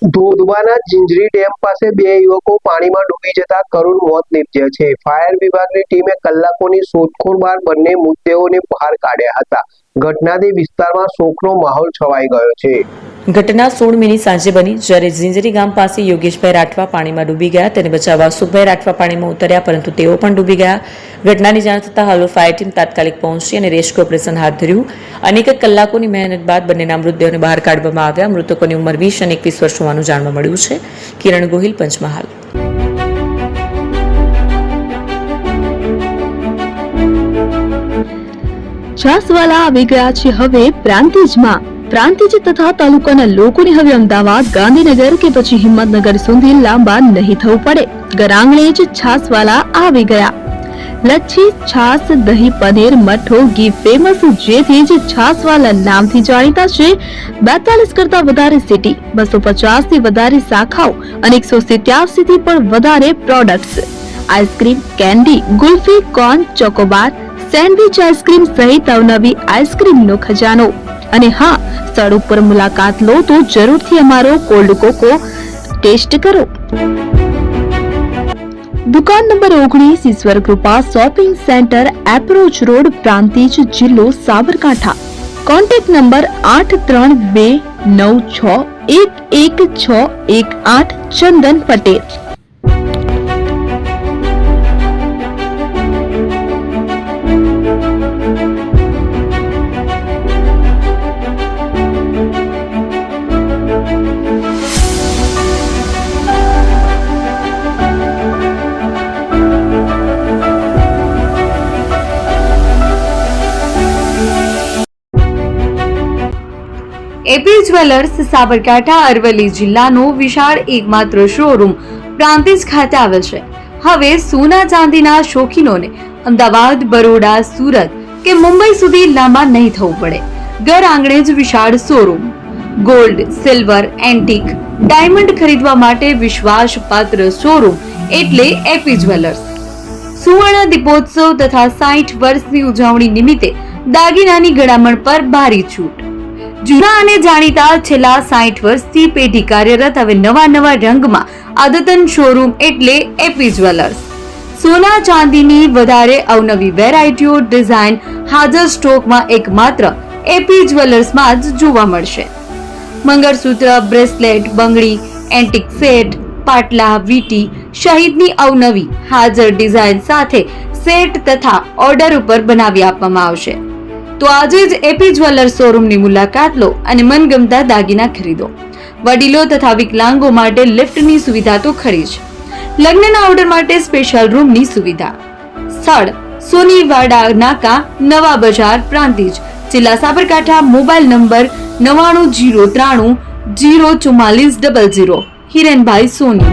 ધોધબાના ઝીંઝરી dam પાસે બે યુવકો પાણીમાં ડૂબી જતા કરુણ મોત નીપજ્યા છે। ફાયર વિભાગની ટીમે કલાકોની શોધખોળ બાદ બંને મૃતદેહોને બહાર કાઢ્યા હતા। ઘટનાથી વિસ્તારમાં શોકનો માહોલ છવાઈ ગયો છે। ઘટના 16 મીની સાંજે બની, જ્યારે ઝીંઝરી ગામ પાસે યોગેશભાઈ રાઠવા પાણીમાં ડૂબી ગયા। તેને બચાવવા સુખભાઈ રાઠવા પાણીમાં ઉતર્યા, પરંતુ તેઓ પણ ડૂબી ગયા। ઘટનાની જાણ થતાં હાલ ફાયર ટીમ તાત્કાલિક પહોંચી અને રેસ્ક્યુ ઓપરેશન હાથ ધર્યું। અનેક કલાકોની મહેનત બાદ બંનેના મૃતદેહોને બહાર કાઢવામાં આવ્યા। મૃતકોની ઉંમર 20 અને 21 વર્ષ હોવાનું જાણવા મળ્યું છે। કિરણ ગોહિલ, પંચમહાલ। છાસવાલા આવી ગયા છે હવે પ્રાંતિજમાં। પ્રાંતિજ તથા તાલુકાના લોકોને હવે અમદાવાદ, ગાંધીનગર કે પછી હિંમતનગર સુધી લાંબા નહીં થવું પડે। ઘર આંગણે જ છાસવાલા આવી ગયા। લચ્છી, છાસ, દહીં, પનીર, મઠો, ઘી ફેમસ, જેથી જ છાસવાલા નામથી જાણીતા છે। 42 કરતા વધારે સિટી, 250 થી વધારે શાખાઓ અને 187 થી પણ વધારે products. Ice cream, candy, kulfi, corn, Chocobar, sandwich ice cream સહિત અવનવી આઈસ્ક્રીમનો ખજાનો। અને હા, સ્થળ ઉપર મુલાકાત લો તો જરૂરથી અમારો કોલ્ડ કોકો ટેસ્ટ કરો। દુકાન number 19, Ishwar Kripa shopping centre, approach road, Prantij, જિલ્લો Sabarkantha. Contact number 8329611618, Chandan Patel. AP jewellers Sabarkantha Aravalli જિલ્લાનો વિશાળ એકમાત્ર શોરૂમ પ્રાંતિજ ખાતે આવેલ છે। હવે સોના ચાંદીના શોખીનોને અમદાવાદ, બરોડા, સુરત કે મુંબઈ સુધી લાંબા નહીં થવું પડે। ઘર આંગણે જ વિશાળ showroom. Gold, silver, antique, diamond ખરીદવા માટે વિશ્વાસપાત્ર શોરૂમ એટલે એપી જ્વેલર્સ। સુવર્ણ દીપોત્સવ તથા 60 વર્ષની ઉજવણી નિમિત્તે દાગીનાની ગળામણ પર ભારી છૂટ। જૂના અને જાણીતા છેલ્લા 60 વર્ષથી પેઢી કાર્યરત હવે નવા રંગમાં અદ્યતન શોરૂમ એટલે એપી જ્વેલર્સ। સોના ચાંદીની વધારે અવનવી વેરાયટીઓ, ડિઝાઇન હાજર સ્ટોકમાં એકમાત્ર એપી જ્વેલર્સમાં જ જોવા મળશે। મંગળસૂત્ર, બ્રેસલેટ, બંગડી, એન્ટિક સેટ, પાટલા, વીટી સહિતની અવનવી હાજર ડિઝાઇન સાથે સેટ તથા ઓર્ડર ઉપર બનાવી આપવામાં આવશે। તો આજે જ એપી જ્વેલર્સ શોરૂમની મુલાકાત લો અને મનગમતા દાગીના ખરીદો। વડીલો તથા વિકલાંગો માટે લિફ્ટની સુવિધા તો ખરી જ, લગ્નના ઓર્ડર માટે સ્પેશિયલ રૂમની સુવિધા। સ્થળ સોનીવાડા નાકા, નવા બજાર, પ્રાંતિજ, જિલ્લા સાબરકાંઠા। Mobile number 9903004400। હિરેનભાઈ સોની।